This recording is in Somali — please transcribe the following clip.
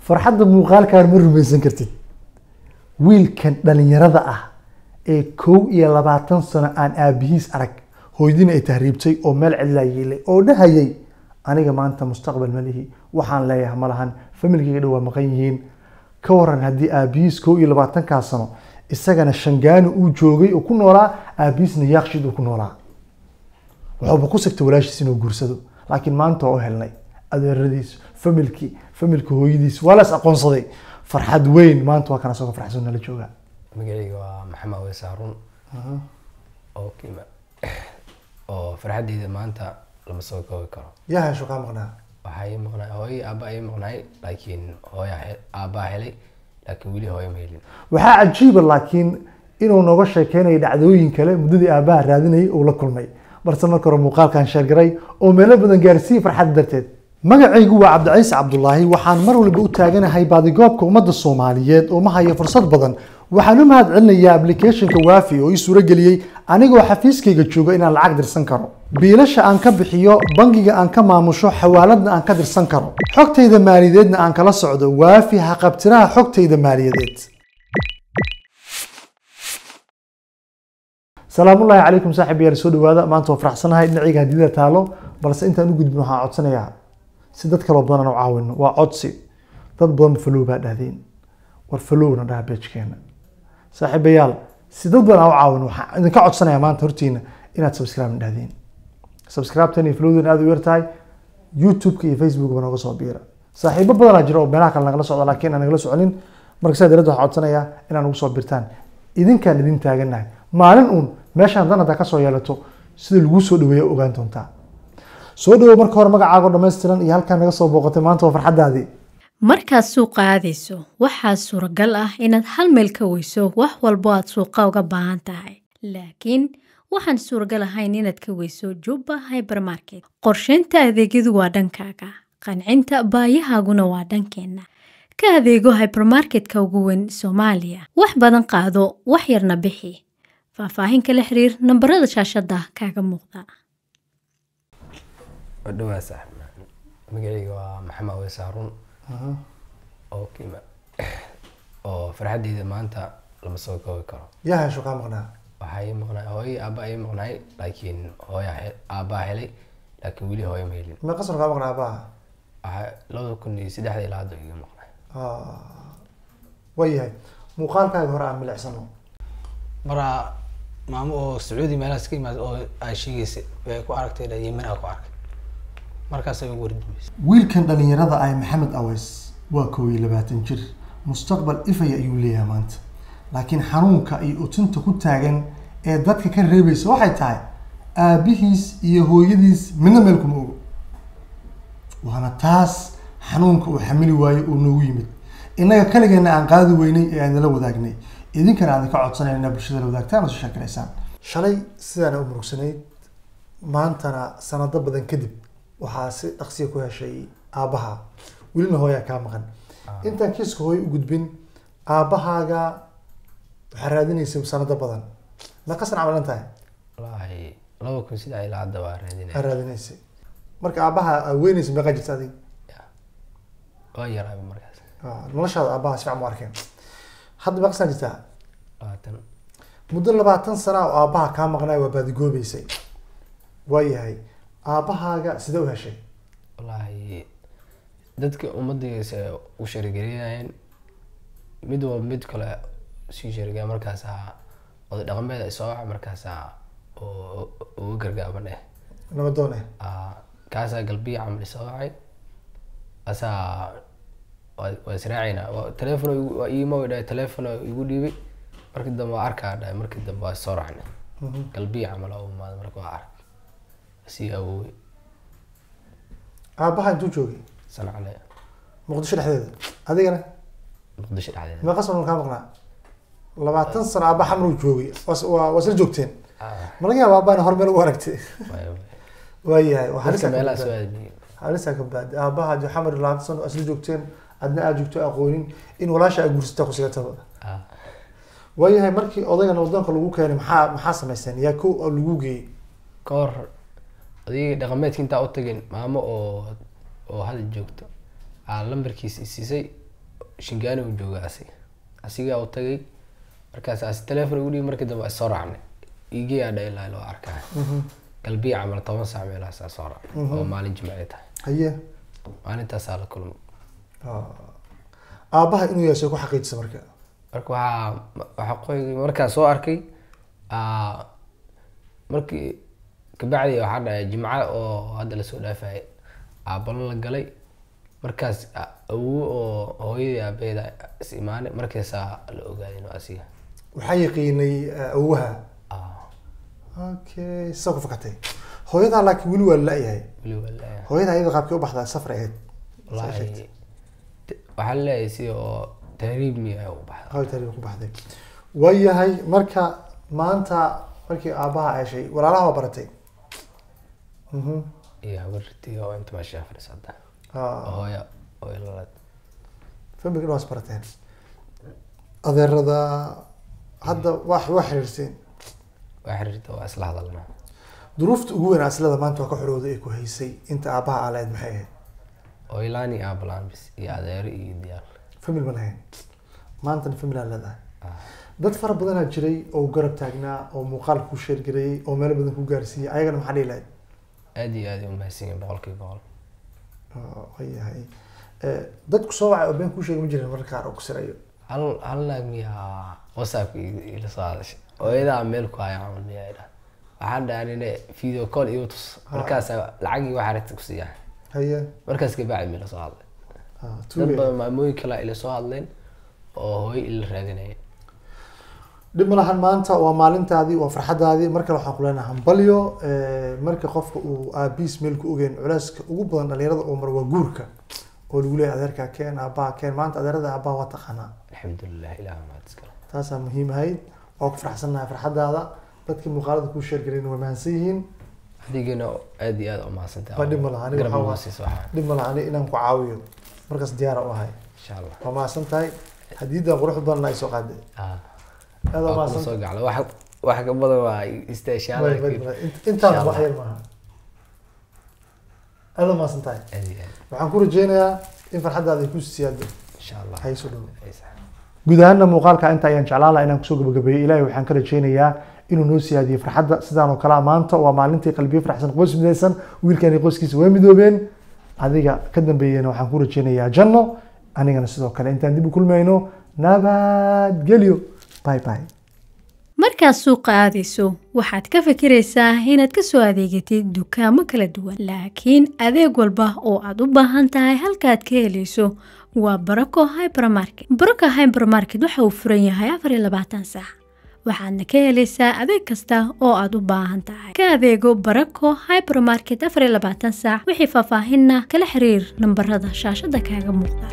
farxadda muuqaalkaan ma rumaysan kartid wiilkan dhalinyarada ah ee 21 sano aan aabihiis arag hooyadina ay tahriibtay oo meel cidla yeelay oo dhahayay aniga maanta mustaqbal ma lihi waxaan leeyahay ma lahan familkayga dhow waa maqan yihiin ka waran haddii aabihiis 21 sano isagana shangaani uu joogay oo ku noolaa aabihiisna yaaqshid uu ku noolaa wuxuuba ku sigtay walaashiis inuu guursado laakiin maanta oo helnay adeeradiis familka hooyadiis waa las aqoonsaday farxad weyn maanta waa kana soo farxsan nala jooga magacayga waa maxamed Aweys Harun oo farxadeyda maanta lama soo koobi karo yaa hesho ka maqnaa waxay maqnaa hooyo aaba ay maqnay laakiin hooyo aaba helay laakiin wili hooyo ma helin waxa cajiib laakiin inuu nooga sheekeynayo dhacdooyin kale muddadii aabaha raadinayay oo la kulmay balse marka hore muuqaalkan sheer garay oo meelo badan gaarsiiyay farxad darteed magacaygu waa Cabdiciise Cabdullaahi waxaan mar walba u taaganahay baadigoobka ummadda Soomaaliyeed oo ma hayo fursad badan waxaan u mahad celinayaa application-ka Waafi oo ii suura geliyay anigoo xafiiskayga jooga inaan lacag dirsan karo biilasha aan ka bixiyo bangiga aan ka maamusho xawaaladna aan ka dirsan karo xogtayda maaliyadeedna aan kala socdo Waafi haqabtiraha xogtayda maaliyadeed salaamullaahi calaykum saaxiibayaal soo dhawaada maanta waa faraxsanahay dhinacayga hadida taalo balse intaan u gudbin waxaan codsanayaa si dad kale badan oo caawino waa codsi dad badan follow baa dhahdeen war followna dhaha page-keena saaxiibayaal si dad badan oo caawino waxaan idinka codsanayaa maanta hortiina inaad subscribe dhahdeen subscribe-tan iyo follow-dan aad u yartahay YouTube-ka iyo Facebook-ba nooga soo biira saaxiibo badan jira oo meelaha kale nagala socda laakiin aan nagala soconin marka sidaa darteed waxaan codsanayaa inaad ugu soo biirtaan idinkaan idin taaganahay maalin uun meeshaan dan haddaa ka soo yeelato sida lagu soo dhaweeyo ogaan doontaa soo dhawow marka hore magacaago dhammaystiran iyo halkaan naga soo booqatay maanta waa farxaddaadii markaad suuqa aadayso waxaa suuragal ah inaad hal meel ka weyso wax walbo aad suuqa uga baahan tahay laakiin waxaan suuragal ahayn inaad ka weyso Jubba Hypermarket qorsheynta adeegyadu waa dhankaaga qancinta baayahaaguna waa dhankeenna ka adeego hypermarket-ka ugu weyn Soomaaliya wax badan qaado wax yarna bixi faahfaahin kala xiriir nambarada shaashada kaaga muuqda wadawaa saaxiib magacayga waa maxamed Aweys Harun oo farxadeyda maanta lama soo koobi karo yaa hesho ka maqnaa waxay maqnaa hooyo aaba ay maqnay laakiin hooyo aaba helay laakiin wili hooyo ma helin ma qasar ka maqnaa baa waxa 2003 ilaa hadda iga maqnay wayahay muuqaalkaaga hore aan milicsano mara maamo oo Sacuudi meelaas ka yimaad oo ay sheegaysay way ku aragtay Yemen ku arkay markaas ay ugu wardiisay wiilkan dhalinyarada ah Maxamed Aweys waa 22 jir mustaqbal ifay ayuu leeyahay maanta laakiin xanuunka ay utinta ku taagan ee dadka ka reebaysa waxay tahay aabihiis iyo hooyadiis midna meel kuma ogo waana taas xanuunka uu xamili waayo oo noogu yimid inaga kaligeena aan qaadi weynay ee aan la wadaagnay idinkana aan ka codsanayna bulshada la wadaagtaan oo shaqeynaysan shalay sidaan u murugsanayd maantana sanado badan kadib waxaa si dhaqsiyo ku heshay aabaha wilina hooya ka maqan intaan kiiska hooyo u gudbin aabahaaga waxa raadinaysa sanado badan ma qasan camalan tahay wallahi 2003 ilaa hadda waa raadinaysa marka aabaha weynaysa ma qajirta adiga waa yaraa markaas noloshaada aabaha si fiican u arkeen hadda ma qasan jirtaa 20 muddo 20 sano oo aabaha ka maqnaa waa baadigoobeysa waayahay aabahaaga sida u heshay wallahi dadka ummadaysa u sharigeeyeen mid walba mid kale si shariga markaas oo dhaqameed ay soo markaas oo gargaaban lama doonay kaasa qalbiga camal soo wacay asa waa sraacina telefoon imo ida telefoon igu dhiibay markii dambe arkaa dhaay markii dambe waa soo raacnay qalbiga camal oo maad markii waa arag si awooy aabaha intuu joogay sanacale muqdisho dhexdeeda adigana muqdisho dhexdeeda ma qasban ka maqnaa 20 sano aabaha xamru joogay waa soo joogteen ma laga yaabaa aabaha hormeel ugu aragtay waayahay waxa meelaha soo aadiyay halisa ka baad aabaha xamar 20 sano asla joogteen adna aad joogto aqoonin in walaasha ay guursata ku sigataba waayahay markii odaygan wadanka lagu keenay maxaa sameeysan yaa ku lagu geeyay koor adiga dhaqameedka inta u tagin maamo oo hal joogto lambarkiisa siisay shingaani uu jooga asigaa u tagay markaas telefoon igu dhiibay markii dambe waa soo raacnay igii aa dhahay ilaa loo arkaa galbiya camal 10 saac meelahaas aa soo raacnay oo maalin jimcee tahay haye maalintaasaa la kulmay aabaha inuu yeesho ku xaqiijisa marka waxaa qoygi markaa soo arkay markii kabacdi waxaa dhahay jimca oo hadda lasoo dhaafayay aabalo la galay markaas awow oo hooyadii aabeeda is imaanay markaasaa la ogaaday inuu asiga waxaa yaqiinay awowaha okay soo ku fakatay hooyada laakiin weli waa la-yahay hooyada ayada qaabkii u baxdaa safar ahayd wallaahi waxaa leeyahay si oo tahriib miya u baxday hooy tahriib ku baxday waayahay marka maanta markii aabaha aashay walaalaha waa baratay iyo habartii oo inta meesha fadhiisata hooyo oo ilaalad familka waa barateen adeerada hadda wax xiriirteen waa xiriirta waa isla hadalna duruufta ugu weyn aslada maanta waa ka xorowday ay ku haysay inta aabaha aaleed maxay ahayd oo ilaani aabalaan bis iyo adeero iyo diyaar famil ma lahayn maantana famil aan leedahay dad fara badanaa jiray oo garab taagnaa oo muuqaal ku sheergareeyay oo meelo badan ku gaarsiiyay ayagana maxaa dhihi lahayd aad iyo aad u mahadsan yihiin 100%. wayahay dadku soo wacay oo been ku sheegay ma jirin marka qaar oo ku sirayo hal naag miyaa whatsapp ila soo hadashay oo iyadaa meel ku haya camal miyaa idhaa waxaan dhahay inay video call iyo tus markaas lacagii waxaa rabta ku siiyaa haye markaas kabacdi meel soo hadlay dad badan maamooyin kale ila soo hadleen oo hooy ila raadinayay dib malahan maanta waa maalintaadii waa farxadaadii marka waxaan ku leenahay hambalyo marka qofka uu aabiis meel ku ogeen culeyska ugu badan dhalinyarada oo mar waa guurka oo lagu leeyahay adeerka keen aabbaha keen maanta adeerada aabbaha waa taqaanaa alxamdulilah ilaah ma iskale taasaa muhiim ahayd oo ku faraxsanahay farxadaada dadka muuqaalada ku sheer galeen waa mahadsan yihiin adigana aad iyo aad u mahadsantahay dib malahan dib malahan inaan ku caawiyo markaas diyaar u ahay insha Allah waa mahadsantahay hadiida qurux badan ay soo qaaday هذا ما صار على واحد قبل ما يستشعر انت واحد ما هذا ما سنتاي waxaan ku rajeynayaa in farxadaada ay ku siyaado insha Allah hay soo dhaw guud ahaan muuqaalka inta ayaan jeclaan lahaa inaan kusoo gabagabeeyo ilaahay waxaan ka rajeynayaa inuu noo siyaadiyo farxadda sidaan oo kale maanta waa maalintii qalbiga faraxsan qoys midaysan wiilkani qoyskiisa way midoobeen adiga ka dambeeyana waxaan ku rajeynayaa janno anigana sidoo kale intaan dib u kulmayno nabadgelyo باي باي markaad suuqa aadayso waxaad ka fikiraysaa inaad ka soo adeegatid dukaamo kala duwan laakiin adeeg walba oo aad u baahan tahay halkaad ka helayso waa Barako Hypermarket. Barako Hypermarket waxa uu furan yahay 24 saac waxaadna ka helaysaa adeeg kasta oo aad u baahan tahay ka adeego Barako Hypermarket 24 saac wixii faahfaahinna kala xiriir nambarada shaashada kaaga muuqda.